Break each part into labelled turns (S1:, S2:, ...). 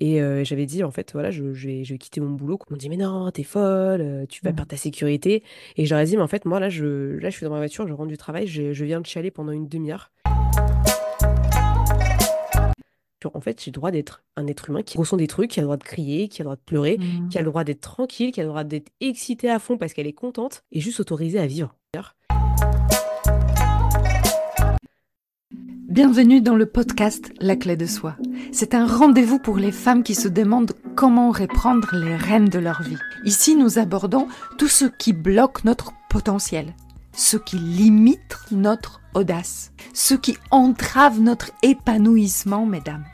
S1: Et j'avais dit, en fait, voilà, je vais quitter mon boulot. On me dit, mais non, t'es folle, tu vas perdre ta sécurité. Et je leur ai dit, mais en fait, moi, là, je suis dans ma voiture, je rentre du travail, je viens de chialer pendant une demi-heure. En fait, j'ai le droit d'être un être humain qui ressent des trucs, qui a le droit de crier, qui a le droit de pleurer, qui a
S2: Mm.
S1: le droit d'être tranquille, qui a le droit d'être excité à fond parce qu'elle est contente, et juste autorisée à vivre.
S2: Bienvenue dans le podcast La clé de soi. C'est un rendez-vous pour les femmes qui se demandent comment reprendre les rênes de leur vie. Ici, nous abordons tout ce qui bloque notre potentiel, ce qui limite notre audace, ce qui entrave notre épanouissement, mesdames.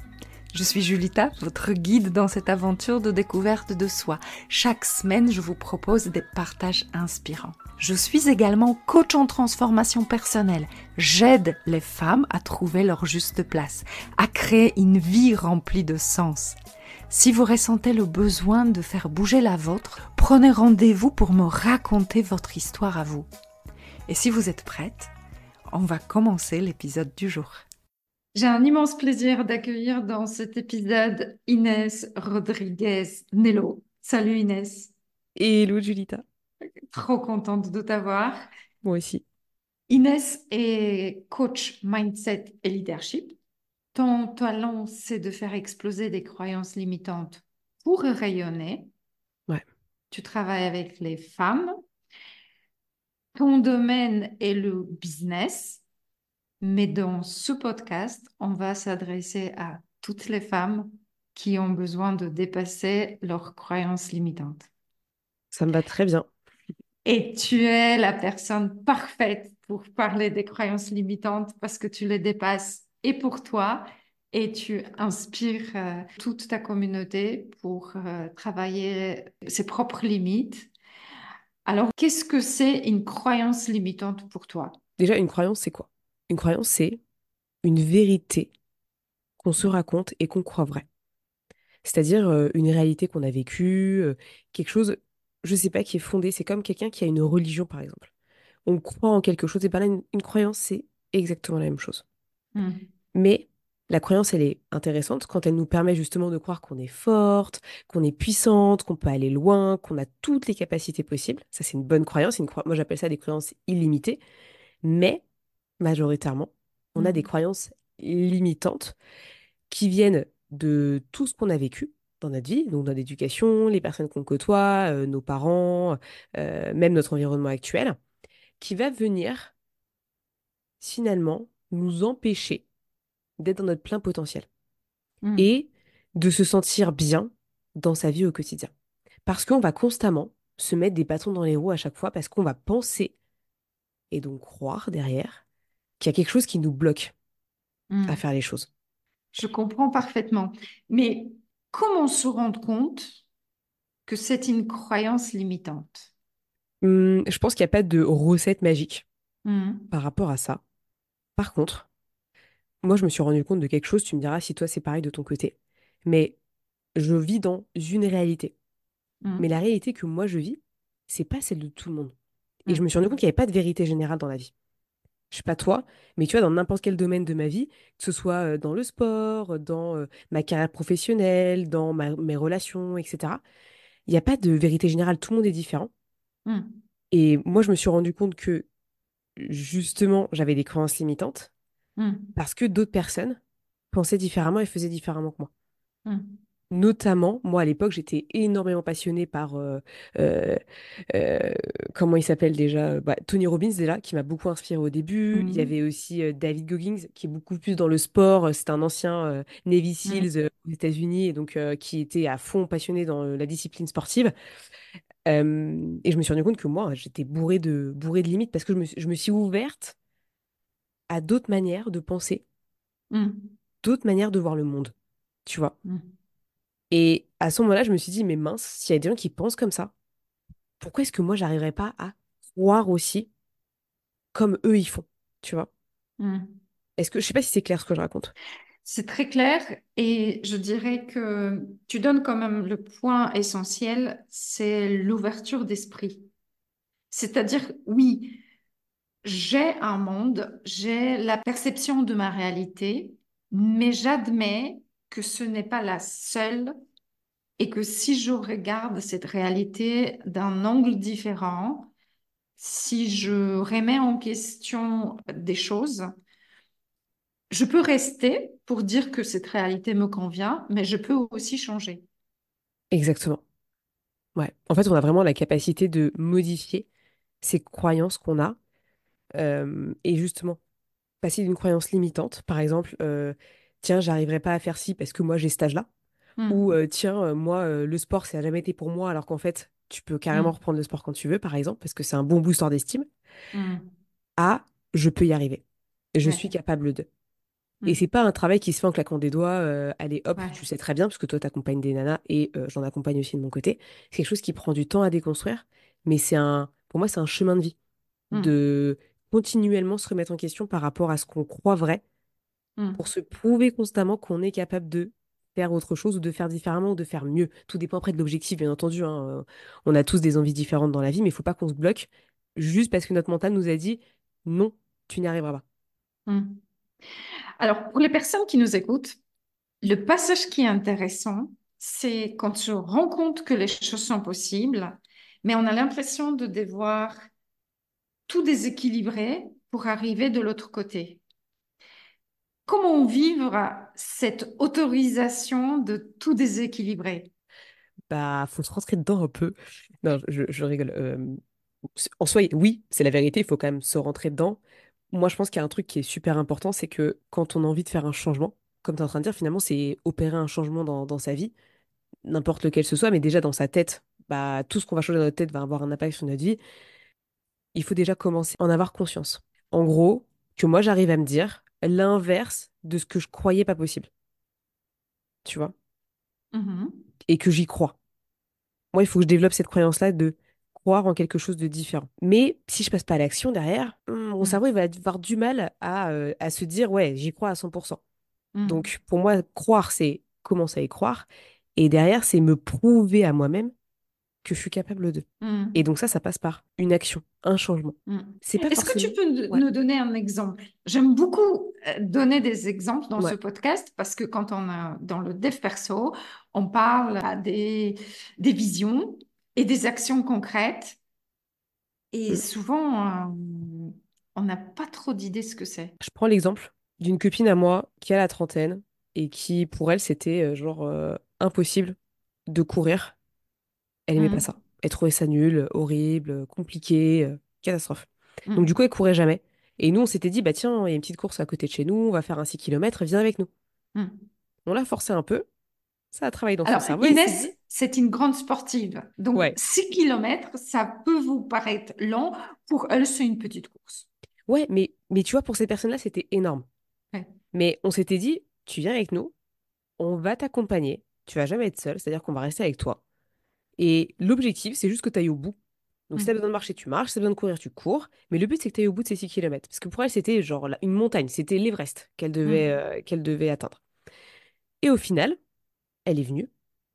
S2: Je suis Julita, votre guide dans cette aventure de découverte de soi. Chaque semaine, je vous propose des partages inspirants. Je suis également coach en transformation personnelle. J'aide les femmes à trouver leur juste place, à créer une vie remplie de sens. Si vous ressentez le besoin de faire bouger la vôtre, prenez rendez-vous pour me raconter votre histoire à vous. Et si vous êtes prête, on va commencer l'épisode du jour. J'ai un immense plaisir d'accueillir dans cet épisode Inès Rodriguez Nello. Salut Inès,
S1: Hello, Julita.
S2: trop contente de t'avoir.
S1: Moi aussi.
S2: Inès est coach mindset et leadership. Ton talent, c'est de faire exploser des croyances limitantes pour rayonner.
S1: Ouais.
S2: Tu travailles avec les femmes. Ton domaine est le business. Mais dans ce podcast, on va s'adresser à toutes les femmes qui ont besoin de dépasser leurs croyances limitantes.
S1: Ça me va très bien.
S2: Et tu es la personne parfaite pour parler des croyances limitantes parce que tu les dépasses et pour toi et tu inspires toute ta communauté pour travailler ses propres limites. Alors, qu'est-ce que c'est une croyance limitante pour toi?
S1: Déjà, une croyance, c'est quoi? Une croyance, c'est une vérité qu'on se raconte et qu'on croit vraie. C'est-à-dire une réalité qu'on a vécue, quelque chose, je sais pas, qui est fondé. C'est comme quelqu'un qui a une religion, par exemple. On croit en quelque chose, et par là, une croyance, c'est exactement la même chose.
S2: Hmm.
S1: Mais la croyance, elle est intéressante quand elle nous permet justement de croire qu'on est forte, qu'on est puissante, qu'on peut aller loin, qu'on a toutes les capacités possibles. Ça, c'est une bonne croyance. Moi, j'appelle ça des croyances illimitées. Mais majoritairement, on a des
S2: Hmm.
S1: croyances limitantes qui viennent de tout ce qu'on a vécu dans notre vie, donc notre éducation, les personnes qu'on côtoie, nos parents, même notre environnement actuel, qui va venir finalement nous empêcher d'être dans notre plein potentiel
S2: Hmm.
S1: et de se sentir bien dans sa vie au quotidien. Parce qu'on va constamment se mettre des bâtons dans les roues à chaque fois parce qu'on va penser et donc croire derrière qu'il y a quelque chose qui nous bloque à
S2: Hmm.
S1: faire les choses.
S2: Je comprends parfaitement. Mais comment se rendre compte que c'est une croyance limitante?
S1: Je pense qu'il n'y a pas de recette magique
S2: Hmm.
S1: par rapport à ça. Par contre, moi, je me suis rendu compte de quelque chose, tu me diras si toi c'est pareil de ton côté, mais je vis dans une réalité. Mais
S2: Hmm.
S1: la réalité que moi je vis, c'est pas celle de tout le monde. Et je
S2: Hmm.
S1: me suis rendu compte qu'il n'y avait pas de vérité générale dans la vie. Je sais pas toi, mais tu vois, dans n'importe quel domaine de ma vie, que ce soit dans le sport, dans ma carrière professionnelle, dans mes relations, etc., il n'y a pas de vérité générale. Tout le monde est différent.
S2: Hmm.
S1: Et moi, je me suis rendu compte que justement, j'avais des croyances limitantes
S2: Hmm.
S1: parce que d'autres personnes pensaient différemment et faisaient différemment que moi.
S2: Hmm.
S1: Notamment, moi à l'époque, j'étais énormément passionnée par euh, euh, comment il s'appelle déjà? Tony Robbins déjà, qui m'a beaucoup inspirée au début. Il y
S2: Hmm.
S1: avait aussi David Goggins, qui est beaucoup plus dans le sport. C'est un ancien Navy
S2: Hmm.
S1: SEALs aux États-Unis et donc qui était à fond passionné dans la discipline sportive. Et je me suis rendu compte que moi, j'étais bourrée de limites parce que je me suis ouverte à d'autres manières de penser,
S2: Hmm.
S1: d'autres manières de voir le monde, tu vois.
S2: Hmm.
S1: Et à ce moment-là, je me suis dit, mais mince, s'il y a des gens qui pensent comme ça, pourquoi est-ce que moi, j'arriverais pas à croire aussi comme eux, ils font, tu vois?
S2: Hmm.
S1: Je sais pas si c'est clair ce que je raconte.
S2: C'est très clair et je dirais que tu donnes quand même le point essentiel, c'est l'ouverture d'esprit. C'est-à-dire, oui, j'ai un monde, j'ai la perception de ma réalité, mais j'admets que ce n'est pas la seule et que si je regarde cette réalité d'un angle différent, si je remets en question des choses, je peux rester pour dire que cette réalité me convient, mais je peux aussi changer.
S1: Exactement. Ouais. En fait, on a vraiment la capacité de modifier ces croyances qu'on a. Et justement, passer d'une croyance limitante, par exemple, tiens, j'arriverai pas à faire ci parce que moi j'ai cet âge-là, ou
S2: Hmm,
S1: tiens, moi, le sport, ça n'a jamais été pour moi, alors qu'en fait, tu peux carrément
S2: hmm,
S1: reprendre le sport quand tu veux, par exemple, parce que c'est un bon booster d'estime,
S2: hmm.
S1: à je peux y arriver. Je suis
S2: Ouais,
S1: capable de. Et
S2: hmm,
S1: c'est pas un travail qui se fait en claquant des doigts, allez hop,
S2: ouais,
S1: tu sais très bien, parce que toi, t'accompagnes des nanas et j'en accompagne aussi de mon côté. C'est quelque chose qui prend du temps à déconstruire, mais pour moi, c'est un chemin de vie,
S2: hmm,
S1: de continuellement se remettre en question par rapport à ce qu'on croit vrai pour
S2: hmm,
S1: se prouver constamment qu'on est capable de faire autre chose ou de faire différemment ou de faire mieux. Tout dépend après de l'objectif, bien entendu, hein. On a tous des envies différentes dans la vie, mais il faut pas qu'on se bloque juste parce que notre mental nous a dit non, tu n'y arriveras pas.
S2: hmm. Alors, pour les personnes qui nous écoutent, le passage qui est intéressant, c'est quand on se rend compte que les choses sont possibles, mais on a l'impression de devoir tout déséquilibrer pour arriver de l'autre côté. Comment vivre cette autorisation de tout déséquilibrer?
S1: Bah, faut se rentrer dedans un peu. Non, je rigole. En soi, oui, c'est la vérité, il faut quand même se rentrer dedans. Moi, je pense qu'il y a un truc qui est super important, c'est que quand on a envie de faire un changement, comme tu es en train de dire, finalement, c'est opérer un changement dans sa vie, n'importe lequel ce soit, mais déjà dans sa tête, bah, tout ce qu'on va changer dans notre tête va avoir un impact sur notre vie. Il faut déjà commencer à en avoir conscience. En gros, que moi, j'arrive à me dire l'inverse de ce que je croyais pas possible, tu vois,
S2: Mhm,
S1: et que j'y crois. Moi, il faut que je développe cette croyance-là de croire en quelque chose de différent. Mais si je passe pas à l'action derrière, mon cerveau, il
S2: mhm,
S1: va avoir du mal à se dire, ouais, j'y crois à 100%.
S2: mhm,
S1: Donc, pour moi, croire, c'est commencer à y croire. Et derrière, c'est me prouver à moi-même que je suis capable de. Et
S2: mhm.
S1: donc ça passe par une action, un changement.
S2: Mm.
S1: C'est pas
S2: Est-ce que tu
S1: forcément.
S2: peux
S1: Ouais,
S2: nous donner un exemple? J'aime beaucoup donner des exemples dans ce
S1: ouais.
S2: podcast parce que quand on est dans le dev perso, on parle à des visions et des actions concrètes et
S1: Mm.
S2: souvent on n'a pas trop d'idées ce que c'est.
S1: Je prends l'exemple d'une copine à moi qui a la trentaine et qui, pour elle, c'était genre impossible de courir. Elle aimait pas
S2: Mm,
S1: ça. Elle trouvait ça nul, horrible, compliqué, catastrophe. Donc du coup,
S2: mm,
S1: elle courait jamais. Et nous, on s'était dit, bah tiens, il y a une petite course à côté de chez nous, on va faire un 6 km, viens avec nous.
S2: mm.
S1: On l'a forcé un peu, ça a travaillé dans son
S2: Alors,
S1: cerveau et elle s'est
S2: Inès,
S1: dit,
S2: c'est une grande sportive. Donc,
S1: ouais,
S2: 6 kilomètres, ça peut vous paraître long. Pour elle, c'est une petite course.
S1: ouais, mais tu vois, pour ces personnes-là, c'était énorme.
S2: Ouais.
S1: Mais on s'était dit, tu viens avec nous, on va t'accompagner, tu vas jamais être seul, c'est-à-dire qu'on va rester avec toi. Et l'objectif, c'est juste que tu ailles au bout. Donc si tu as besoin
S2: Mm,
S1: de marcher, tu marches, si tu as besoin de courir, tu cours. Mais le but, c'est que tu ailles au bout de ces 6 kilomètres. Parce que pour elle, c'était genre une montagne, c'était l'Everest
S2: mm,
S1: qu'elle devait atteindre. Et au final, elle est venue.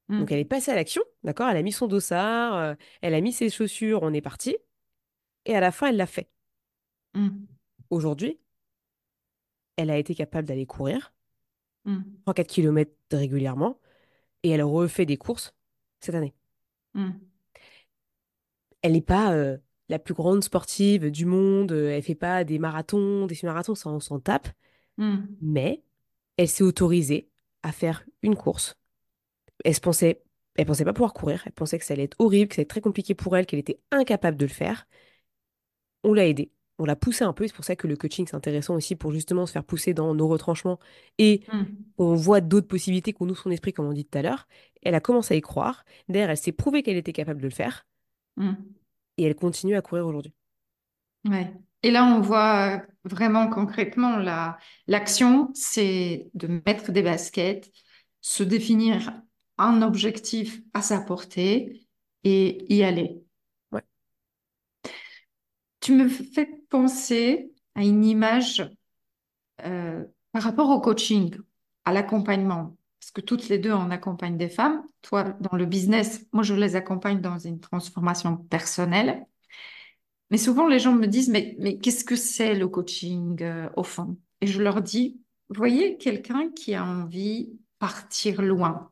S1: Donc elle est
S2: mm,
S1: passée à l'action, d'accord? Elle a mis son dossard, elle a mis ses chaussures, on est parti. Et à la fin, elle l'a fait.
S2: mm.
S1: Aujourd'hui, elle a été capable d'aller courir
S2: Mm,
S1: 3-4 kilomètres régulièrement. Et elle refait des courses cette année.
S2: mm,
S1: Elle n'est pas la plus grande sportive du monde, elle fait pas des marathons, des semi-marathons, ça on s'en tape.
S2: mm,
S1: Mais elle s'est autorisée à faire une course. Elle pensait pas pouvoir courir, elle pensait que ça allait être horrible, que ça allait être très compliqué pour elle, qu'elle était incapable de le faire. On l'a aidée, on l'a poussée un peu, et c'est pour ça que le coaching c'est intéressant aussi pour justement se faire pousser dans nos retranchements et
S2: mm,
S1: on voit d'autres possibilités qu'on ouvre son esprit comme on dit tout à l'heure. Elle a commencé à y croire, d'ailleurs elle s'est prouvé qu'elle était capable de le faire
S2: mm.
S1: et elle continue à courir aujourd'hui.
S2: Ouais. Et là, on voit vraiment concrètement l'action, c'est de mettre des baskets, se définir un objectif à sa portée et y aller.
S1: Ouais.
S2: Tu me fais penser à une image par rapport au coaching, à l'accompagnement. Parce que toutes les deux, on accompagne des femmes. Toi, dans le business, moi, je les accompagne dans une transformation personnelle. Mais souvent, les gens me disent, mais qu'est-ce que c'est le coaching au fond? Et je leur dis, vous voyez quelqu'un qui a envie partir loin.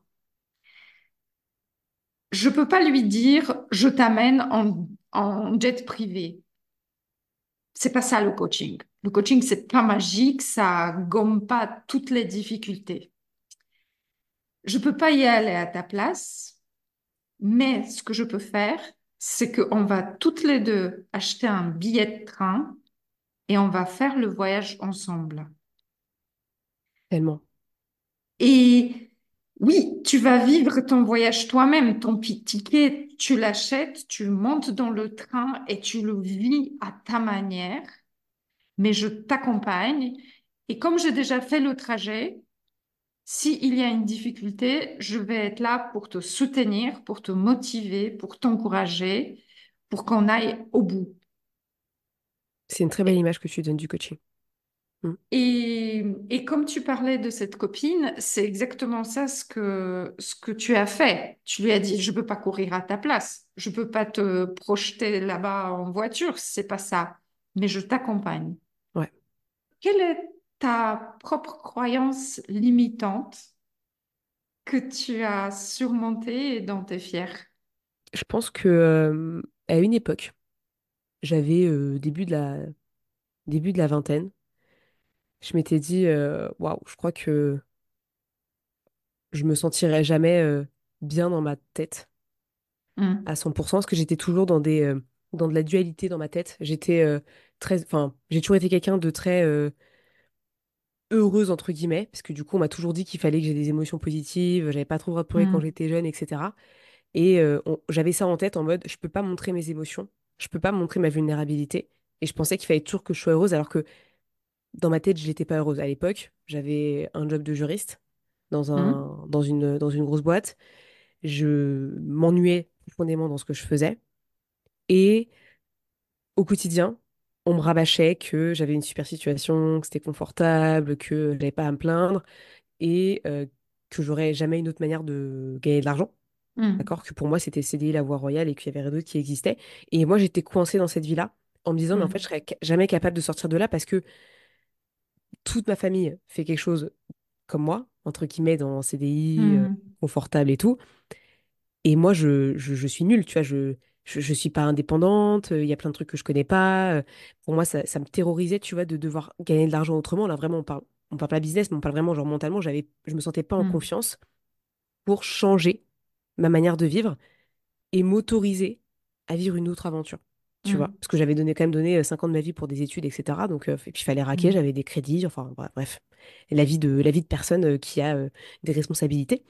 S2: Je peux pas lui dire, je t'amène en jet privé. C'est pas ça le coaching. Le coaching, c'est pas magique, ça gomme pas toutes les difficultés. Je peux pas y aller à ta place, mais ce que je peux faire, c'est qu'on va toutes les deux acheter un billet de train et on va faire le voyage ensemble.
S1: Tellement.
S2: Et oui, tu vas vivre ton voyage toi-même, ton ticket, tu l'achètes, tu montes dans le train et tu le vis à ta manière, mais je t'accompagne. Et comme j'ai déjà fait le trajet, s'il y a une difficulté, je vais être là pour te soutenir, pour te motiver, pour t'encourager, pour qu'on aille au bout.
S1: C'est une très belle image que tu donnes du coaching. Mm.
S2: Et comme tu parlais de cette copine, c'est exactement ça ce que tu as fait. Tu lui as dit, je ne peux pas courir à ta place, je ne peux pas te projeter là-bas en voiture, c'est pas ça, mais je t'accompagne.
S1: Ouais.
S2: Quelle est ta propre croyance limitante que tu as surmontée et dont tu es fière?
S1: Je pense que à une époque, j'avais début de la vingtaine, je m'étais dit waouh, je crois que je me sentirais jamais bien dans ma tête
S2: Hmm,
S1: à 100% parce que j'étais toujours dans de la dualité dans ma tête. J'étais très enfin, j'ai toujours été quelqu'un de très heureuse entre guillemets parce que du coup, on m'a toujours dit qu'il fallait que j'ai des émotions positives, j'avais pas trop le droit de pleurer quand
S2: hmm,
S1: j'étais jeune, etc. Et j'avais ça en tête en mode, je peux pas montrer mes émotions, je peux pas montrer ma vulnérabilité. Et je pensais qu'il fallait toujours que je sois heureuse, alors que dans ma tête, je n'étais pas heureuse. À l'époque, j'avais un job de juriste
S2: hmm,
S1: dans une grosse boîte. Je m'ennuyais profondément dans ce que je faisais. Et au quotidien, on me rabâchait que j'avais une super situation, que c'était confortable, que j'avais pas à me plaindre et que j'aurais jamais une autre manière de gagner de l'argent.
S2: hmm,
S1: D'accord? Que pour moi, c'était CDI, la voie royale et qu'il y avait rien d'autre qui existait. Et moi, j'étais coincée dans cette vie-là en me disant, mais en fait, je
S2: hmm,
S1: serais jamais capable de sortir de là parce que toute ma famille fait quelque chose comme moi, entre guillemets, dans CDI,
S2: hmm,
S1: confortable et tout. Et moi, je suis nulle, tu vois, je suis pas indépendante, il y a plein de trucs que je connais pas. Pour moi, ça me terrorisait, tu vois, de devoir gagner de l'argent autrement. Là, vraiment, on parle pas business, mais on parle vraiment, genre, mentalement, je me sentais pas en
S2: hmm,
S1: confiance pour changer ma manière de vivre et m'autoriser à vivre une autre aventure. Tu vois,
S2: hmm,
S1: parce que j'avais quand même donné 5 ans de ma vie pour des études, etc. Donc, et puis il fallait raquer,
S2: hmm,
S1: j'avais des crédits, enfin bref. Et la vie de personne qui a des responsabilités.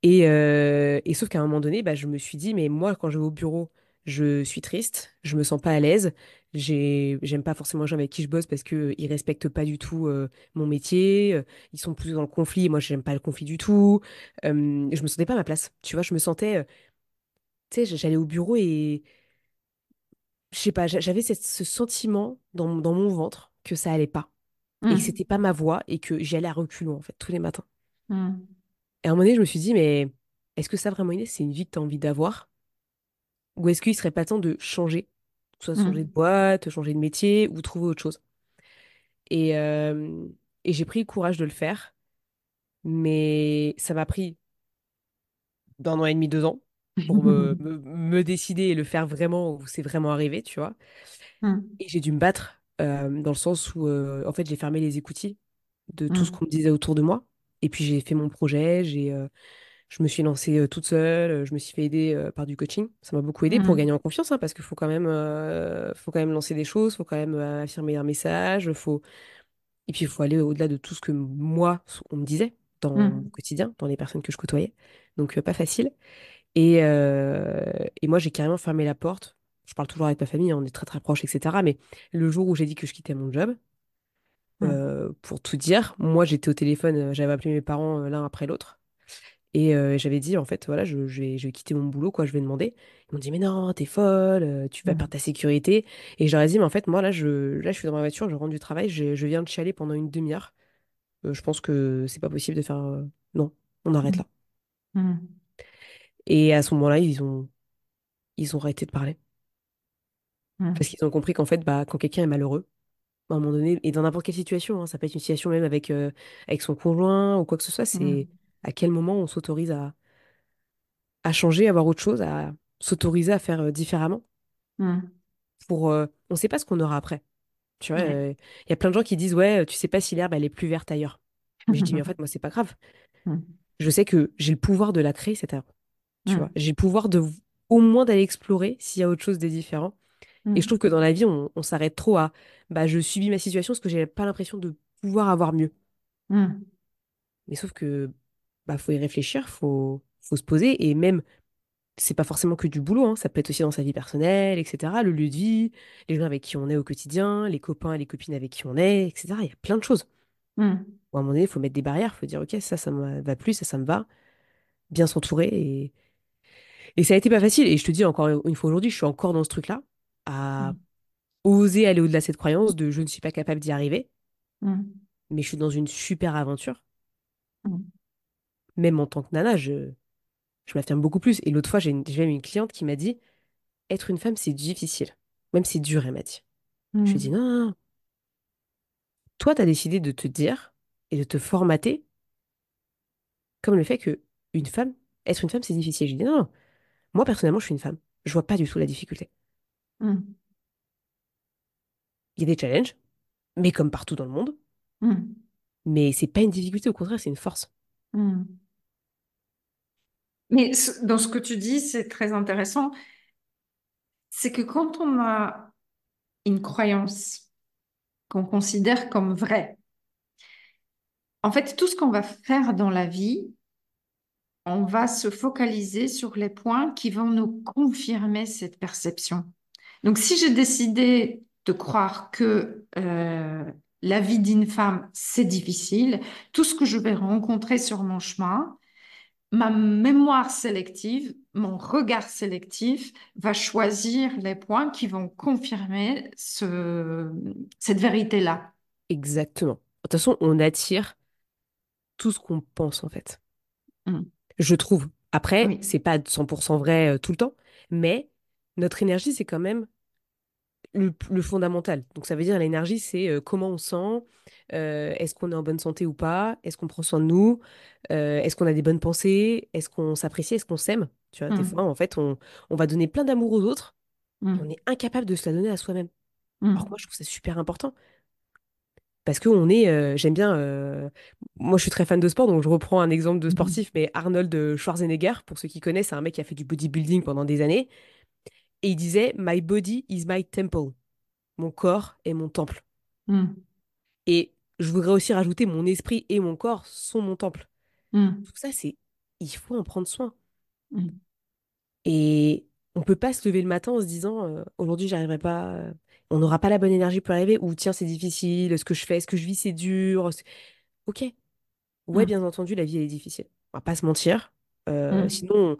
S1: Et sauf qu'à un moment donné, bah, je me suis dit, mais moi, quand je vais au bureau, je suis triste, je me sens pas à l'aise, j'aime pas forcément les gens avec qui je bosse parce que ils respectent pas du tout mon métier, ils sont plus dans le conflit, et moi, j'aime pas le conflit du tout. Je me sentais pas à ma place, tu vois, je me sentais, tu sais, j'allais au bureau et je sais pas, j'avais ce sentiment dans mon ventre que ça allait pas et que
S2: hmm,
S1: c'était pas ma voie et que j'y allais à reculons en fait tous les matins.
S2: hmm,
S1: Et à un moment donné, je me suis dit, mais est-ce que ça vraiment, Inès, c'est une vie que tu as envie d'avoir? Ou est-ce qu'il serait pas temps de changer? Soit changer de
S2: hmm,
S1: boîte, changer de métier ou trouver autre chose. Et, euh, et j'ai pris le courage de le faire, mais ça m'a pris d'un an et demi, 2 ans pour
S2: hmm,
S1: me décider et le faire vraiment où c'est vraiment arrivé, tu vois.
S2: hmm,
S1: Et j'ai dû me battre dans le sens où, en fait, j'ai fermé les écoutilles de tout ce
S2: hmm,
S1: qu'on me disait autour de moi. Et puis j'ai fait mon projet, je me suis lancée toute seule, je me suis fait aider par du coaching. Ça m'a beaucoup aidé pour
S2: hmm,
S1: gagner en confiance, hein, parce qu'il faut quand même lancer des choses, faut quand même affirmer un message, et puis il faut aller au-delà de tout ce que moi, on me disait dans mon
S2: hmm,
S1: quotidien, dans les personnes que je côtoyais. Donc pas facile. Et moi, j'ai carrément fermé la porte. Je parle toujours avec ma famille, hein, on est très très proches, etc. Mais le jour où j'ai dit que je quittais mon job,
S2: hmm,
S1: pour tout dire, moi j'étais au téléphone, j'avais appelé mes parents l'un après l'autre. Et j'avais dit, en fait, voilà, je vais quitter mon boulot, quoi, je vais demander. Ils m'ont dit, mais non, t'es folle, tu vas perdre
S2: hmm,
S1: ta sécurité. Et je leur ai dit, mais en fait, moi, là, je suis dans ma voiture, je rentre du travail, je viens de chialer pendant une demi-heure. Je pense que c'est pas possible de faire. Non, on arrête
S2: hmm,
S1: là.
S2: hmm,
S1: Et à ce moment-là, ils ont arrêté de parler. Parce
S2: hmm,
S1: qu'ils ont compris qu'en fait, bah, quand quelqu'un est malheureux, à un moment donné, et dans n'importe quelle situation, hein, ça peut être une situation même avec son conjoint ou quoi que ce soit,
S2: hmm,
S1: À quel moment on s'autorise à changer, à voir autre chose, à s'autoriser à faire différemment
S2: Mm.
S1: on ne sait pas ce qu'on aura après. Tu vois,
S2: Ouais.
S1: il y a plein de gens qui disent, ouais, tu sais pas si l'herbe, elle est plus verte ailleurs. Mais je dis, mais en fait, moi, c'est pas grave.
S2: Mm.
S1: Je sais que j'ai le pouvoir de la créer, cette herbe. Tu vois,
S2: Mm.
S1: j'ai le pouvoir au moins d'aller explorer s'il y a autre chose de différent. Et je
S2: Mm.
S1: trouve que dans la vie, on s'arrête trop à, bah, je subis ma situation parce que j'ai pas l'impression de pouvoir avoir mieux.
S2: Mm.
S1: Mais sauf que, bah, faut y réfléchir, faut se poser et même, c'est pas forcément que du boulot, hein, ça peut être aussi dans sa vie personnelle, etc. Le lieu de vie, les gens avec qui on est au quotidien, les copains et les copines avec qui on est, etc. Il y a plein de choses.
S2: Mm.
S1: Bon, à un moment donné, il faut mettre des barrières, il faut dire, ok, ça me va plus, ça me va, bien s'entourer. Et ça a été pas facile. Et je te dis encore une fois aujourd'hui, je suis encore dans ce truc-là, à
S2: Mm.
S1: oser aller au-delà de cette croyance de je ne suis pas capable d'y arriver,
S2: Mm.
S1: mais je suis dans une super aventure.
S2: Mm.
S1: Même en tant que nana, je m'affirme beaucoup plus. Et l'autre fois, j'ai même une cliente qui m'a dit, être une femme, c'est difficile. Même c'est dur, elle m'a dit. Je lui ai dit,
S2: Mm.
S1: non, non, non. Toi, tu as décidé de te dire et de te formater comme le fait que être une femme, c'est difficile. Je lui ai dit, non, non. Moi, personnellement, je suis une femme. Je vois pas du tout la difficulté.
S2: Mm.
S1: Il y a des challenges, mais comme partout dans le monde.
S2: Mm.
S1: Mais c'est pas une difficulté, au contraire, c'est une force.
S2: Mm. Mais dans ce que tu dis, c'est très intéressant, c'est que quand on a une croyance qu'on considère comme vraie, en fait, tout ce qu'on va faire dans la vie, on va se focaliser sur les points qui vont nous confirmer cette perception. Donc, si j'ai décidé de croire que la vie d'une femme, c'est difficile, tout ce que je vais rencontrer sur mon chemin, ma mémoire sélective, mon regard sélectif va choisir les points qui vont confirmer cette vérité-là.
S1: Exactement. De toute façon, on attire tout ce qu'on pense, en fait.
S2: Mm.
S1: Je trouve. Après,
S2: Oui.
S1: c'est pas 100% vrai tout le temps, mais notre énergie, c'est quand même le fondamental. Donc, ça veut dire l'énergie, c'est comment on sent, est-ce qu'on est en bonne santé ou pas, est-ce qu'on prend soin de nous, est-ce qu'on a des bonnes pensées, est-ce qu'on s'apprécie, est-ce qu'on s'aime. Tu vois, des fois,
S2: Mm.
S1: en fait, on va donner plein d'amour aux autres et on
S2: Mm.
S1: est incapable de se la donner à soi-même. Alors que moi,
S2: Mm.
S1: je trouve ça super important. Parce que on est, j'aime bien, moi je suis très fan de sport, donc je reprends un exemple de
S2: Mm.
S1: sportif, mais Arnold Schwarzenegger, pour ceux qui connaissent, c'est un mec qui a fait du bodybuilding pendant des années, et il disait, My body is my temple. Mon corps est mon temple.
S2: Mm.
S1: Et je voudrais aussi rajouter, mon esprit et mon corps sont mon temple.
S2: Mm.
S1: Tout ça, il faut en prendre soin.
S2: Mm.
S1: Et on peut pas se lever le matin en se disant, aujourd'hui j'arriverai pas, on n'aura pas la bonne énergie pour y arriver, ou tiens, c'est difficile, ce que je fais, ce que je vis, c'est dur. Ok, ouais,
S2: Mm.
S1: bien entendu, la vie, elle est difficile. On va pas se mentir.
S2: Mm.
S1: Sinon,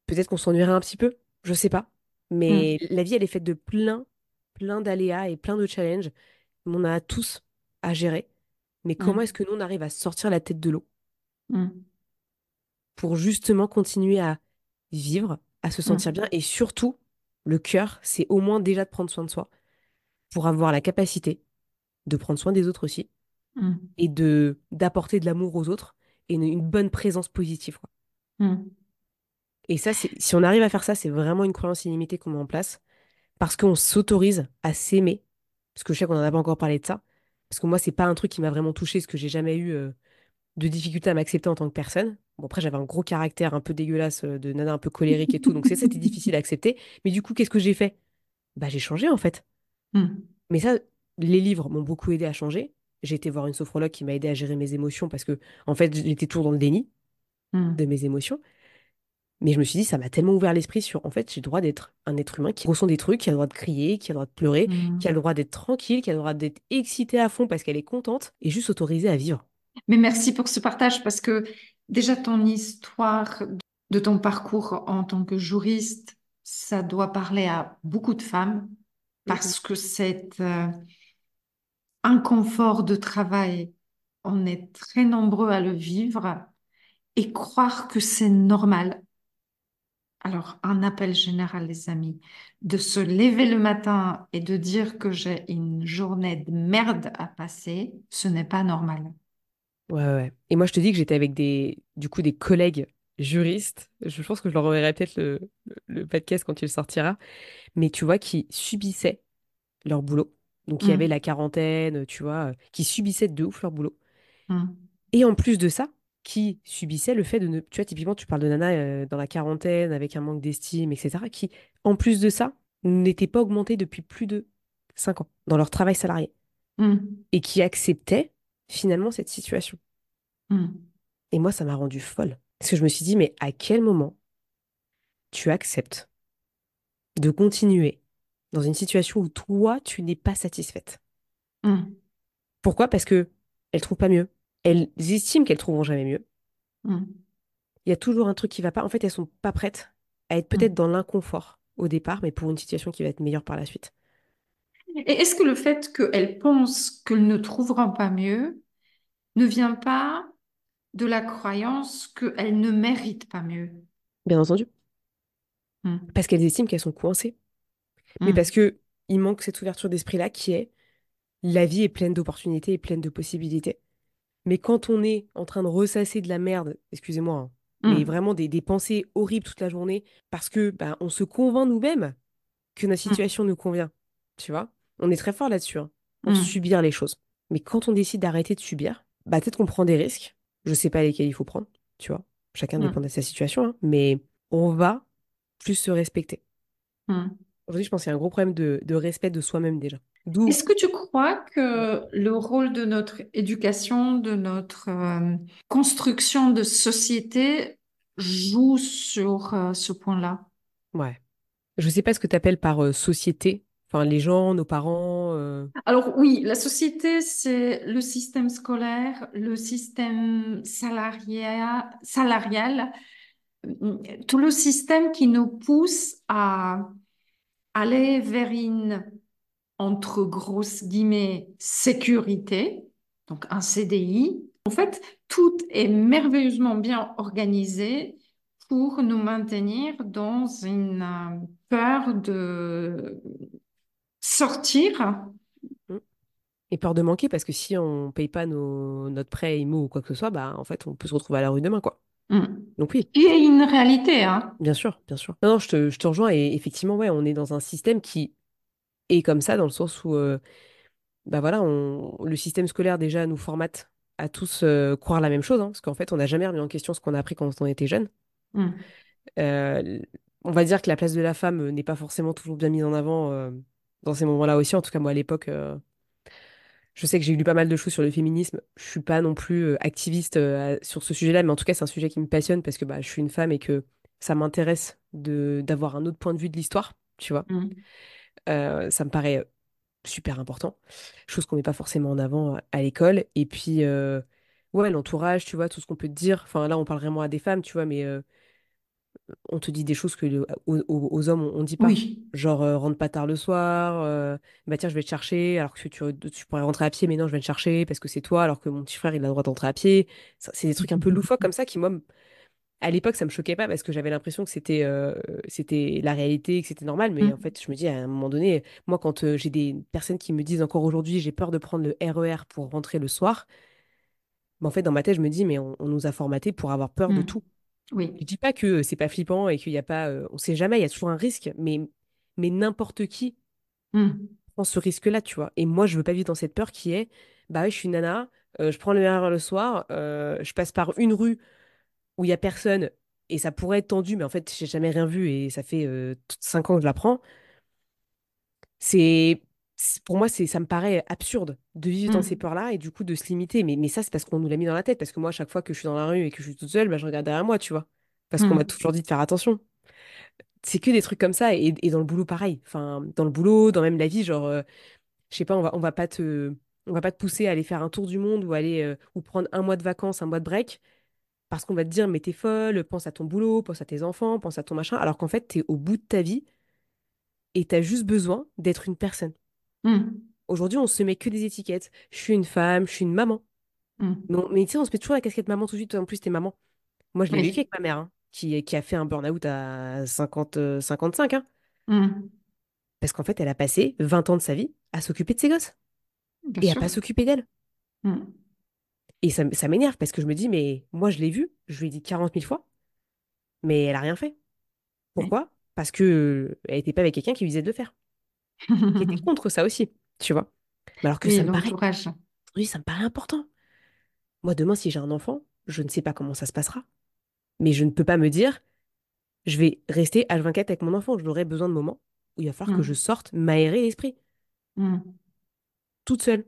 S1: peut-être qu'on s'ennuierait un petit peu, je sais pas. Mais
S2: Mm.
S1: la vie, elle est faite de plein d'aléas et plein de challenges. On a tous à gérer. Mais comment est-ce
S2: Mm.
S1: que nous, on arrive à sortir la tête de l'eau
S2: Mm.
S1: pour justement continuer à vivre, à se sentir
S2: Mm.
S1: bien et surtout, le cœur, c'est au moins déjà de prendre soin de soi pour avoir la capacité de prendre soin des autres aussi
S2: Mm.
S1: et de d'apporter de l'amour aux autres et une bonne présence positive, quoi.
S2: Mm.
S1: Et ça, si on arrive à faire ça, c'est vraiment une croyance illimitée qu'on met en place parce qu'on s'autorise à s'aimer. Parce que je sais qu'on n'en a pas encore parlé de ça. Parce que moi, c'est pas un truc qui m'a vraiment touché parce que j'ai jamais eu de difficulté à m'accepter en tant que personne. Bon, après, j'avais un gros caractère un peu dégueulasse de nana un peu colérique et tout. Donc, c'était difficile à accepter. Mais du coup, qu'est-ce que j'ai fait? Bah, j'ai changé en fait.
S2: Mm.
S1: Mais ça, les livres m'ont beaucoup aidé à changer. J'ai été voir une sophrologue qui m'a aidé à gérer mes émotions parce que, en fait, j'étais toujours dans le déni de
S2: Mm.
S1: mes émotions. Mais je me suis dit, ça m'a tellement ouvert l'esprit sur, en fait, j'ai le droit d'être un être humain qui ressent des trucs, qui a le droit de crier, qui a le droit de pleurer, qui a
S2: Mm.
S1: le droit d'être tranquille, qui a le droit d'être excité à fond parce qu'elle est contente et juste autorisée à vivre.
S2: Mais merci pour ce partage parce que déjà ton histoire de ton parcours en tant que juriste, ça doit parler à beaucoup de femmes
S1: Mhm.
S2: parce que cet inconfort de travail, on est très nombreux à le vivre et croire que c'est normal. Alors, un appel général, les amis, de se lever le matin et de dire que j'ai une journée de merde à passer, ce n'est pas normal.
S1: Ouais, ouais, ouais. Et moi, je te dis que j'étais avec du coup, des collègues juristes. Je pense que je leur enverrai peut-être le podcast quand il sortira. Mais tu vois, qui subissaient leur boulot. Donc, il y avait
S2: Mm,
S1: la quarantaine, tu vois, qui subissaient de ouf leur boulot.
S2: mm,
S1: Et en plus de ça, qui subissaient le fait de ne... Tu vois, typiquement, tu parles de nana dans la quarantaine, avec un manque d'estime, etc., qui, en plus de ça, n'étaient pas augmentées depuis plus de 5 ans dans leur travail salarié.
S2: mm,
S1: Et qui acceptaient finalement cette situation.
S2: mm,
S1: Et moi, ça m'a rendue folle. Parce que je me suis dit, mais à quel moment tu acceptes de continuer dans une situation où toi, tu n'es pas satisfaite?
S2: mm,
S1: Pourquoi? Parce que elles trouvent pas mieux. Elles estiment qu'elles trouveront jamais mieux.
S2: mm,
S1: Il y a toujours un truc qui va pas. En fait, elles sont pas prêtes à être peut-être
S2: mm.
S1: dans l'inconfort au départ, mais pour une situation qui va être meilleure par la suite.
S2: Et est-ce que le fait qu'elle pense qu'elle ne trouvera pas mieux ne vient pas de la croyance qu'elle ne mérite pas mieux?
S1: Bien entendu.
S2: Mm,
S1: Parce qu'elles estiment qu'elles sont coincées. Mais parce
S2: mm,
S1: que il manque cette ouverture d'esprit-là qui est la vie est pleine d'opportunités et pleine de possibilités. Mais quand on est en train de ressasser de la merde, excusez-moi, hein, mais
S2: mm,
S1: vraiment des pensées horribles toute la journée, parce que bah, on se convainc nous-mêmes que notre
S2: mm,
S1: situation nous convient, tu vois, on est très fort là-dessus, hein, pour
S2: mm,
S1: subir les choses. Mais quand on décide d'arrêter de subir, bah peut-être qu'on prend des risques. Je sais pas lesquels il faut prendre, tu vois. Chacun dépend de
S2: mm,
S1: sa situation, hein, mais on va plus se respecter.
S2: mm.
S1: Aujourd'hui, je pense qu'il y a un gros problème de respect de soi-même déjà. D'où,
S2: Est-ce que tu crois que le rôle de notre éducation, de notre construction de société joue sur ce point-là?
S1: ouais. Je sais pas ce que tu appelles par société, enfin les gens, nos parents.
S2: Alors oui, la société, c'est le système scolaire, le système salarial, tout le système qui nous pousse à aller vers une, entre grosses guillemets, sécurité, donc un CDI. En fait, tout est merveilleusement bien organisé pour nous maintenir dans une peur de sortir.
S1: Mm. Et peur de manquer, parce que si on paye pas notre prêt IMO ou quoi que ce soit, bah en fait on peut se retrouver à la rue demain, quoi.
S2: Mm.
S1: Donc oui,
S2: Qui est une réalité, hein.
S1: bien sûr, bien sûr. Non, non, je te rejoins et effectivement, ouais, on est dans un système qui est comme ça, dans le sens où bah voilà, le système scolaire déjà nous formate à tous croire la même chose, hein, parce qu'en fait on n'a jamais remis en question ce qu'on a appris quand on était jeune.
S2: Mm.
S1: Euh, on va dire que la place de la femme n'est pas forcément toujours bien mise en avant dans ces moments-là aussi. En tout cas, moi, à l'époque, je sais que j'ai lu pas mal de choses sur le féminisme. Je suis pas non plus activiste sur ce sujet-là, mais en tout cas, c'est un sujet qui me passionne parce que bah, je suis une femme et que ça m'intéresse d'avoir un autre point de vue de l'histoire, tu vois.
S2: Mm.
S1: Ça me paraît super important, chose qu'on met pas forcément en avant à l'école. Et puis, ouais, l'entourage, tu vois, tout ce qu'on peut te dire. Enfin, là, on parle vraiment à des femmes, tu vois, mais on te dit des choses que aux hommes, on dit pas.
S2: Oui.
S1: Genre, rentre pas tard le soir, bah tiens, je vais te chercher, alors que tu pourrais rentrer à pied, mais non, je vais te chercher parce que c'est toi, alors que mon petit frère, il a le droit d'entrer à pied. C'est des trucs un peu loufoques comme ça qui, moi, à l'époque, ça me choquait pas parce que j'avais l'impression que c'était la réalité, que c'était normal. Mais en
S2: Mm.
S1: fait, je me dis, à un moment donné, moi, quand j'ai des personnes qui me disent encore aujourd'hui, j'ai peur de prendre le RER pour rentrer le soir, bah, en fait, dans ma tête, je me dis, mais on nous a formatés pour avoir peur de
S2: Mm.
S1: tout.
S2: Oui.
S1: Je dis pas que c'est pas flippant et qu'il y a pas, on sait jamais, il y a toujours un risque, mais n'importe qui
S2: Mm.
S1: prend ce risque-là, tu vois. Et moi, je veux pas vivre dans cette peur qui est, bah oui, je suis une nana, je prends le RER le soir, je passe par une rue où il y a personne et ça pourrait être tendu, mais en fait, j'ai jamais rien vu et ça fait 5 ans que je la prends. C'est, pour moi, ça me paraît absurde de vivre dans ces
S2: Mm.
S1: peurs-là et du coup de se limiter. Mais ça, c'est parce qu'on nous l'a mis dans la tête. Parce que moi, à chaque fois que je suis dans la rue et que je suis toute seule, bah, je regarde derrière moi, tu vois. Parce qu'on m'a
S2: Mm.
S1: toujours dit de faire attention. C'est que des trucs comme ça et dans le boulot pareil. Enfin, dans le boulot, dans même la vie, genre, je sais pas, on va pas te pousser à aller faire un tour du monde ou aller ou prendre un mois de vacances, un mois de break, parce qu'on va te dire, mais t'es folle, pense à ton boulot, pense à tes enfants, pense à ton machin, alors qu'en fait, t'es au bout de ta vie et t'as juste besoin d'être une personne.
S2: Mm.
S1: Aujourd'hui, on se met que des étiquettes. Je suis une femme, je suis une maman.
S2: Mm.
S1: Non, mais tu sais, on se met toujours la casquette maman tout de suite. En plus, t'es maman. Moi, je l'ai vécu
S2: Oui.
S1: avec ma mère, hein, qui a fait un burn-out à 50, 55, hein,
S2: Mm.
S1: parce qu'en fait, elle a passé 20 ans de sa vie à s'occuper de ses gosses
S2: Bien
S1: et à
S2: sûr.
S1: pas s'occuper d'elle.
S2: Mm.
S1: Et ça m'énerve parce que je me dis, mais moi, je l'ai vue, je lui ai dit 40 000 fois, mais elle a rien fait.
S2: Oui.
S1: Pourquoi? Parce que elle n'était pas avec quelqu'un qui lui disait de le faire, qui était contre ça aussi, tu vois. Mais alors que
S2: Oui,
S1: ça me paraît,
S2: l'entourage.
S1: oui, ça me paraît important. Moi, demain, si j'ai un enfant, je ne sais pas comment ça se passera. Mais je ne peux pas me dire, je vais rester H24 avec mon enfant. J'aurai besoin de moments où il va falloir que je
S2: Mm.
S1: sorte m'aérer l'esprit,
S2: Mm.
S1: toute seule.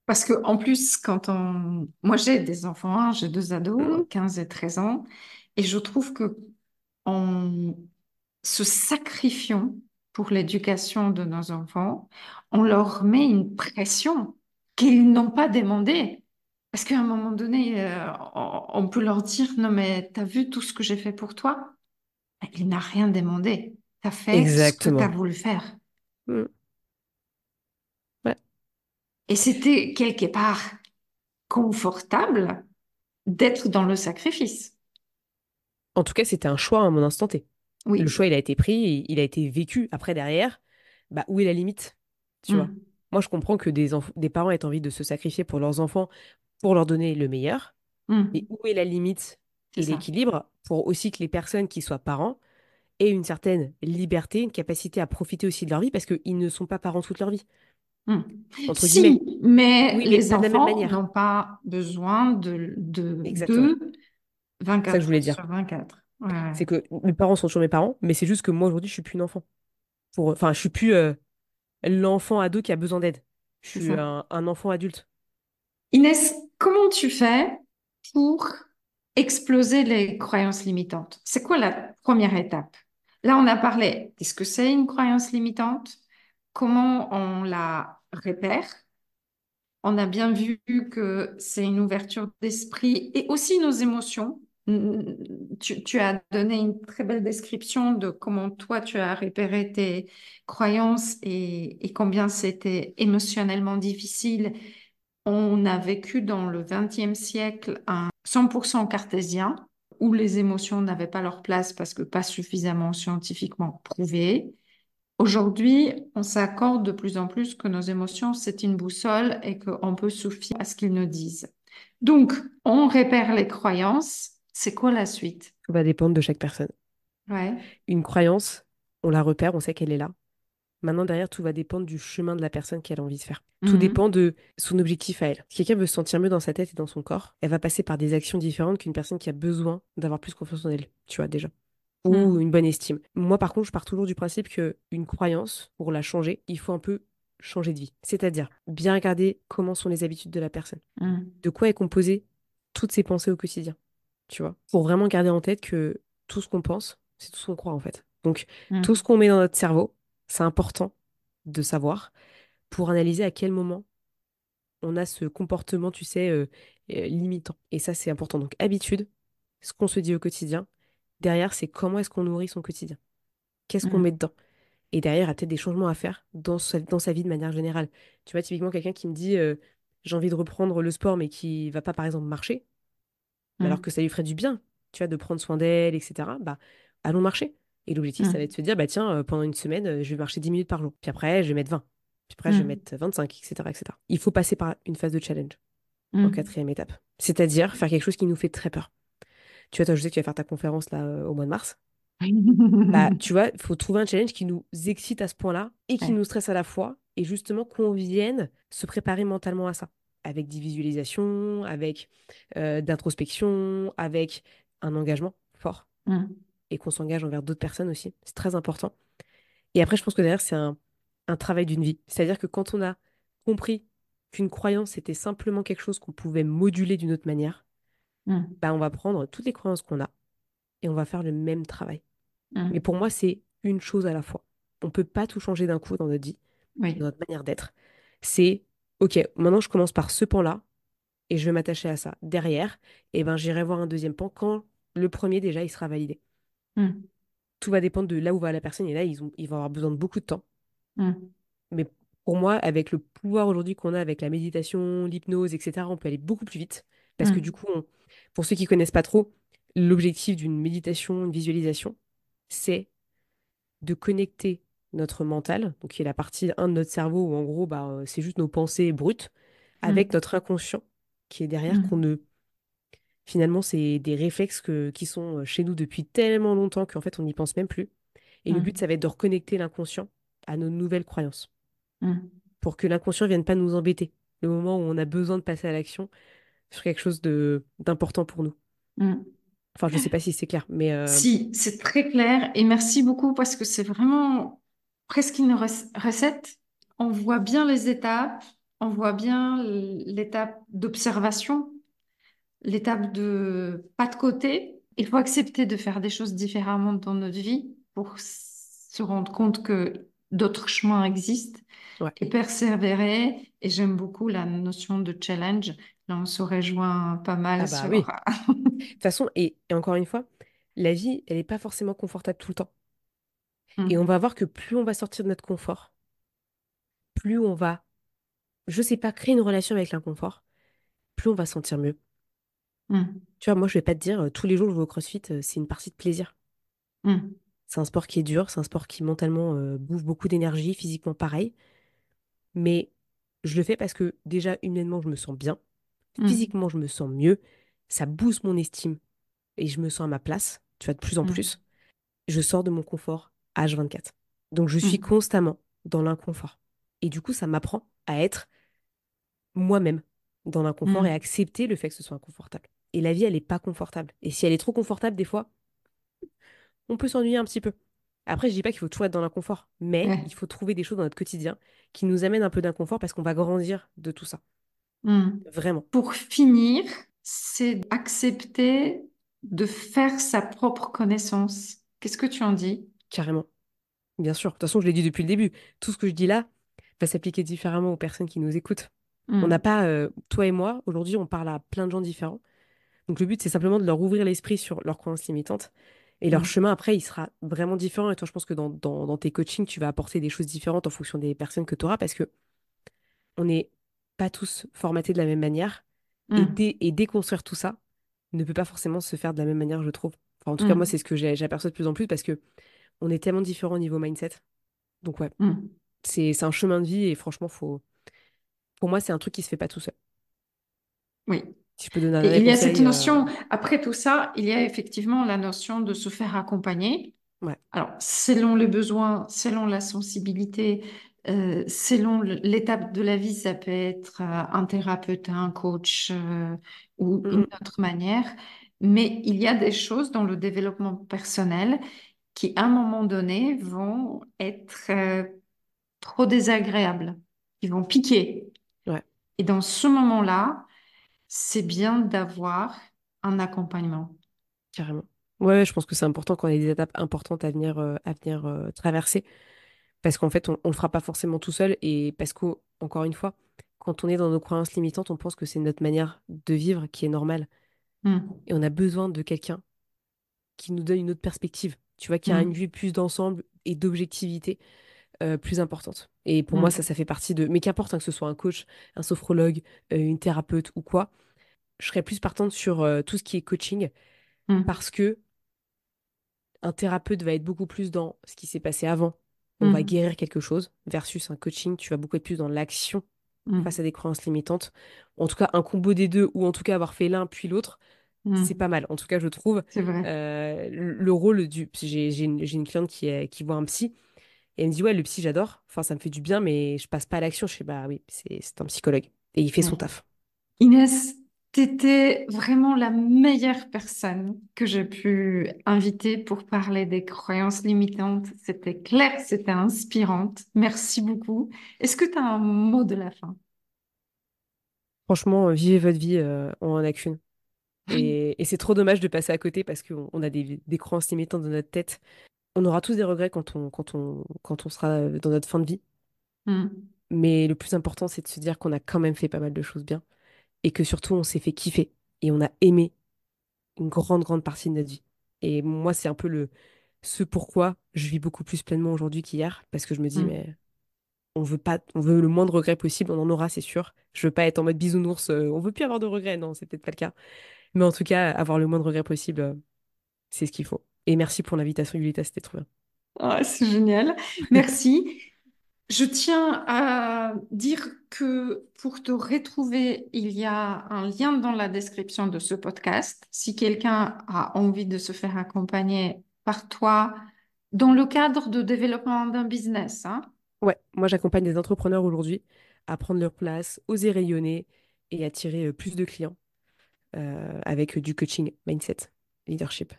S2: Parce que en plus, moi j'ai des enfants, hein, j'ai deux ados,
S1: Mhm.
S2: 15 et 13 ans, et je trouve que en se sacrifiant pour l'éducation de nos enfants, on leur met une pression qu'ils n'ont pas demandé. Parce qu'à un moment donné, on peut leur dire, non mais t'as vu tout ce que j'ai fait pour toi? Il n'a rien demandé. T'as fait ce que t'as
S1: Exactement.
S2: voulu faire.
S1: Mhm. Ouais.
S2: Et c'était quelque part confortable d'être dans le sacrifice.
S1: En tout cas, c'était un choix à mon instant T. Le
S2: Oui.
S1: choix, il a été pris, il a été vécu. Après, derrière, bah, où est la limite? Tu vois?
S2: Mm.
S1: Moi, je comprends que des parents aient envie de se sacrifier pour leurs enfants, pour leur donner le meilleur. Mais
S2: Mm.
S1: où est la limite
S2: C'est
S1: et
S2: ça.
S1: l'équilibre pour aussi que les personnes qui soient parents aient une certaine liberté, une capacité à profiter aussi de leur vie parce qu'ils ne sont pas parents toute leur vie,
S2: Mm.
S1: entre guillemets.
S2: Si, mais
S1: Oui, mais
S2: les
S1: pas de la même
S2: enfants
S1: manière.
S2: n'ont pas besoin
S1: Exactement.
S2: de
S1: C'est ça que je
S2: 24
S1: voulais
S2: heures
S1: dire.
S2: sur 24. Ouais, ouais,
S1: C'est que mes parents sont toujours mes parents, mais c'est juste que moi, aujourd'hui, je suis plus une enfant. Enfin, je suis plus l'enfant ado qui a besoin d'aide. Je
S2: c'est
S1: suis
S2: ça.
S1: un enfant adulte.
S2: Inès, comment tu fais pour exploser les croyances limitantes? C'est quoi la première étape? Là, on a parlé, qu'est-ce que c'est une croyance limitante? Comment on la repère? On a bien vu que c'est une ouverture d'esprit et aussi nos émotions. Tu as donné une très belle description de comment toi tu as repéré tes croyances et combien c'était émotionnellement difficile. On a vécu dans le XXe siècle un 100% cartésien où les émotions n'avaient pas leur place parce que pas suffisamment scientifiquement prouvé. Aujourd'hui, on s'accorde de plus en plus que nos émotions, c'est une boussole et qu'on peut se fier à ce qu'ils nous disent. Donc, on repère les croyances. C'est quoi la suite?
S1: Ça va dépendre de chaque personne.
S2: Ouais.
S1: Une croyance, on la repère, on sait qu'elle est là. Maintenant, derrière, tout va dépendre du chemin de la personne qu'elle a envie de faire. Tout dépend
S2: Mhm.
S1: de son objectif à elle. Si quelqu'un veut se sentir mieux dans sa tête et dans son corps, elle va passer par des actions différentes qu'une personne qui a besoin d'avoir plus confiance en elle, tu vois, déjà. Ou
S2: Mhm.
S1: une bonne estime. Moi, par contre, je pars toujours du principe que une croyance, pour la changer, il faut un peu changer de vie. C'est-à-dire bien regarder comment sont les habitudes de la personne.
S2: Mhm.
S1: De quoi est composée toutes ses pensées au quotidien, tu vois. Pour vraiment garder en tête que tout ce qu'on pense, c'est tout ce qu'on croit, en fait. Donc, tout ce
S2: Mhm.
S1: qu'on met dans notre cerveau, c'est important de savoir pour analyser à quel moment on a ce comportement, tu sais, limitant. Et ça, c'est important. Donc, habitude, ce qu'on se dit au quotidien. Derrière, c'est comment est-ce qu'on nourrit son quotidien. Qu'est-ce qu'on met
S2: Mhm.
S1: dedans? Et derrière, il y a peut-être des changements à faire dans sa vie de manière générale. Tu vois, typiquement, quelqu'un qui me dit j'ai envie de reprendre le sport, mais qui va pas, par exemple, marcher, mais alors
S2: Mhm.
S1: que ça lui ferait du bien, tu vois, de prendre soin d'elle, etc. Bah, allons marcher. Et l'objectif, ça va être de
S2: Mhm.
S1: se dire, bah tiens, pendant une semaine, je vais marcher 10 minutes par jour. Puis après, je vais mettre 20. Puis après, je vais
S2: Mhm.
S1: mettre 25, etc., etc. Il faut passer par une phase de challenge en
S2: Mhm.
S1: quatrième étape. C'est-à-dire faire quelque chose qui nous fait très peur. Tu vois, toi, je sais que tu vas faire ta conférence là au mois de mars. Bah, tu vois, il faut trouver un challenge qui nous excite à ce point-là et qui
S2: Ouais.
S1: nous stresse à la fois, et justement qu'on vienne se préparer mentalement à ça, avec des visualisations, avec d'introspection, avec un engagement fort,
S2: Mhm.
S1: et qu'on s'engage envers d'autres personnes aussi. C'est très important. Et après, je pense que derrière, c'est un travail d'une vie. C'est-à-dire que quand on a compris qu'une croyance était simplement quelque chose qu'on pouvait moduler d'une autre manière,
S2: Mhm.
S1: bah, on va prendre toutes les croyances qu'on a et on va faire le même travail. Mais
S2: Mhm.
S1: pour moi, c'est une chose à la fois. On peut pas tout changer d'un coup dans notre vie, dans
S2: Oui.
S1: notre manière d'être. C'est, OK, maintenant je commence par ce pan-là et je vais m'attacher à ça. Derrière, eh ben, j'irai voir un deuxième pan quand le premier déjà il sera validé.
S2: Mhm.
S1: Tout va dépendre de là où va la personne et là, ils vont avoir besoin de beaucoup de temps.
S2: Mhm.
S1: Mais pour moi, avec le pouvoir aujourd'hui qu'on a avec la méditation, l'hypnose, etc., on peut aller beaucoup plus vite. Parce que du
S2: Mhm.
S1: coup, pour ceux qui connaissent pas trop, l'objectif d'une méditation, une visualisation, c'est de connecter notre mental, donc qui est la partie un de notre cerveau où en gros, bah, c'est juste nos pensées brutes, avec notre inconscient qui est derrière, qu'on
S2: mm,
S1: ne... Finalement, c'est des réflexes qui sont chez nous depuis tellement longtemps qu'en fait, on n'y pense même plus. Et le but, ça
S2: mm,
S1: va être de reconnecter l'inconscient à nos nouvelles croyances,
S2: mm,
S1: pour que l'inconscient vienne pas nous embêter le moment où on a besoin de passer à l'action sur quelque chose de d'important pour nous.
S2: mm.
S1: Enfin, je sais pas si c'est clair, mais
S2: Si, c'est très clair et merci beaucoup parce que c'est vraiment presque une recette. On voit bien les étapes, on voit bien l'étape d'observation, l'étape de pas de côté. Il faut accepter de faire des choses différemment dans notre vie pour se rendre compte que d'autres chemins existent
S1: ouais.
S2: et persévérer. Et j'aime beaucoup la notion de challenge. Là, on se rejoint pas
S1: Ah
S2: mal
S1: bah
S2: sur...
S1: oui. De toute façon, et encore une fois, la vie, elle n'est pas forcément confortable tout le temps. Et on
S2: Mm,
S1: va voir que plus on va sortir de notre confort, plus on va, je sais pas, créer une relation avec l'inconfort, plus on va se sentir mieux.
S2: mm,
S1: Tu vois, moi, je vais pas te dire, tous les jours, je vais au CrossFit, c'est une partie de plaisir.
S2: mm,
S1: C'est un sport qui est dur, c'est un sport qui mentalement bouffe beaucoup d'énergie, physiquement pareil. Mais je le fais parce que déjà, humainement, je me sens bien.
S2: mm,
S1: Physiquement, je me sens mieux. Ça booste mon estime et je me sens à ma place, tu vois, de plus en
S2: mm,
S1: plus. Je sors de mon confort H24. Donc, je suis
S2: mm.
S1: constamment dans l'inconfort. Et du coup, ça m'apprend à être moi-même dans l'inconfort et à
S2: Mm,
S1: accepter le fait que ce soit inconfortable. Et la vie, elle n'est pas confortable. Et si elle est trop confortable, des fois, on peut s'ennuyer un petit peu. Après, je dis pas qu'il faut toujours être dans l'inconfort, mais il
S2: ouais.
S1: faut trouver des choses dans notre quotidien qui nous amènent un peu d'inconfort parce qu'on va grandir de tout ça.
S2: Mm.
S1: Vraiment,
S2: Pour finir, c'est accepter de faire sa propre connaissance. Qu'est-ce que tu en dis?
S1: carrément. Bien sûr. De toute façon, je l'ai dit depuis le début. Tout ce que je dis là va s'appliquer différemment aux personnes qui nous écoutent. On n'a
S2: Mm,
S1: pas, toi et moi, aujourd'hui, on parle à plein de gens différents. Donc le but, c'est simplement de leur ouvrir l'esprit sur leurs croyances limitantes. Et leur
S2: mm,
S1: chemin, après, il sera vraiment différent. Et toi, je pense que dans tes coachings, tu vas apporter des choses différentes en fonction des personnes que tu auras parce que on n'est pas tous formatés de la même manière.
S2: mm,
S1: Et déconstruire tout ça ne peut pas forcément se faire de la même manière, je trouve. Enfin, en tout cas, moi,
S2: mm,
S1: c'est ce que j'aperçois de plus en plus parce que on est tellement différents au niveau mindset. Donc ouais,
S2: mm.
S1: c'est un chemin de vie et franchement, pour moi, c'est un truc qui se fait pas tout seul.
S2: Oui.
S1: Si je peux donner un
S2: Et
S1: dernier
S2: il y a cette
S1: conseil,
S2: notion, après tout ça, il y a effectivement la notion de se faire accompagner.
S1: ouais.
S2: Alors, selon les besoins, selon la sensibilité, selon l'étape de la vie, ça peut être un thérapeute, un coach ou
S1: Mm,
S2: une
S1: mm.
S2: autre manière. Mais il y a des choses dans le développement personnel qui, à un moment donné, vont être trop désagréables, qui vont piquer.
S1: Ouais,
S2: Et dans ce moment-là, c'est bien d'avoir un accompagnement.
S1: carrément. Ouais, je pense que c'est important quand il y a des étapes importantes à venir traverser. Parce qu'en fait, on le fera pas forcément tout seul. Et parce qu'encore une fois, quand on est dans nos croyances limitantes, on pense que c'est notre manière de vivre qui est normale.
S2: Mm,
S1: Et on a besoin de quelqu'un qui nous donne une autre perspective. Tu vois, qui a une
S2: mm,
S1: vue plus d'ensemble et d'objectivité plus importante. Et pour moi,
S2: mm,
S1: ça fait partie de... Mais qu'importe hein, que ce soit un coach, un sophrologue, une thérapeute ou quoi, je serais plus partante sur tout ce qui est coaching
S2: mm,
S1: parce que un thérapeute va être beaucoup plus dans ce qui s'est passé avant. On va
S2: mm,
S1: guérir quelque chose versus un coaching, tu vas beaucoup être plus dans l'action face à
S2: mm,
S1: des croyances limitantes. En tout cas, un combo des deux ou en tout cas avoir fait l'un puis l'autre, c'est
S2: mm.
S1: pas mal. En tout cas, je trouve
S2: C'est vrai.
S1: le rôle du... j'ai une cliente qui voit un psy et elle me dit, ouais, le psy, j'adore. Enfin, ça me fait du bien, mais je passe pas à l'action. Je fais, bah oui, c'est un psychologue. Et il fait son
S2: Ouais.
S1: taf.
S2: Inès, tu étais vraiment la meilleure personne que j'ai pu inviter pour parler des croyances limitantes. C'était clair, c'était inspirante. Merci beaucoup. Est-ce que tu as un mot de la fin?
S1: Franchement, vivez votre vie, on en a qu'une. Et c'est trop dommage de passer à côté parce qu'on a des croyances limitantes dans notre tête. On aura tous des regrets quand on sera dans notre fin de vie.
S2: Mm,
S1: Mais le plus important, c'est de se dire qu'on a quand même fait pas mal de choses bien. Et que surtout, on s'est fait kiffer. Et on a aimé une grande, grande partie de notre vie. Et moi, c'est un peu ce pourquoi je vis beaucoup plus pleinement aujourd'hui qu'hier. Parce que je me dis,
S2: mm.
S1: mais on veut pas, on veut le moindre regret possible. On en aura, c'est sûr. Je veux pas être en mode bisounours. On veut plus avoir de regrets. Non, c'est peut-être pas le cas. Mais en tout cas, avoir le moindre regret possible, c'est ce qu'il faut. Et merci pour l'invitation, Yulita. C'était trop bien.
S2: Ah, c'est génial. Merci. Je tiens à dire que pour te retrouver, il y a un lien dans la description de ce podcast. Si quelqu'un a envie de se faire accompagner par toi dans le cadre de développement d'un business, hein.
S1: Ouais, moi j'accompagne des entrepreneurs aujourd'hui à prendre leur place, oser rayonner et attirer plus de clients avec du coaching, mindset, leadership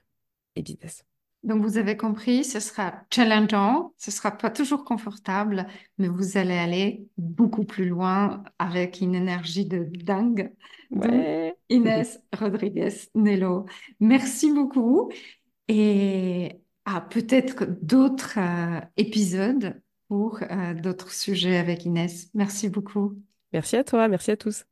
S1: et business.
S2: Donc, vous avez compris, ce sera challengeant, ce sera pas toujours confortable, mais vous allez aller beaucoup plus loin avec une énergie de dingue. Donc,
S1: Ouais.
S2: Inès Rodriguez Nello, merci beaucoup et à peut-être d'autres épisodes pour d'autres sujets avec Inès. Merci beaucoup.
S1: Merci à toi, merci à tous.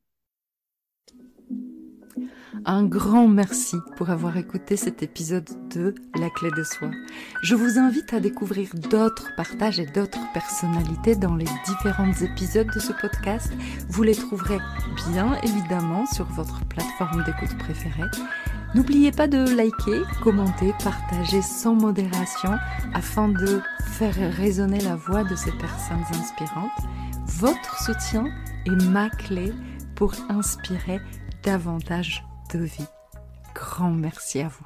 S2: Un grand merci pour avoir écouté cet épisode de La Clé de Soi. Je vous invite à découvrir d'autres partages et d'autres personnalités dans les différents épisodes de ce podcast. Vous les trouverez bien évidemment sur votre plateforme d'écoute préférée. N'oubliez pas de liker, commenter, partager sans modération afin de faire résonner la voix de ces personnes inspirantes. Votre soutien est ma clé pour inspirer davantage de vie. Grand merci à vous.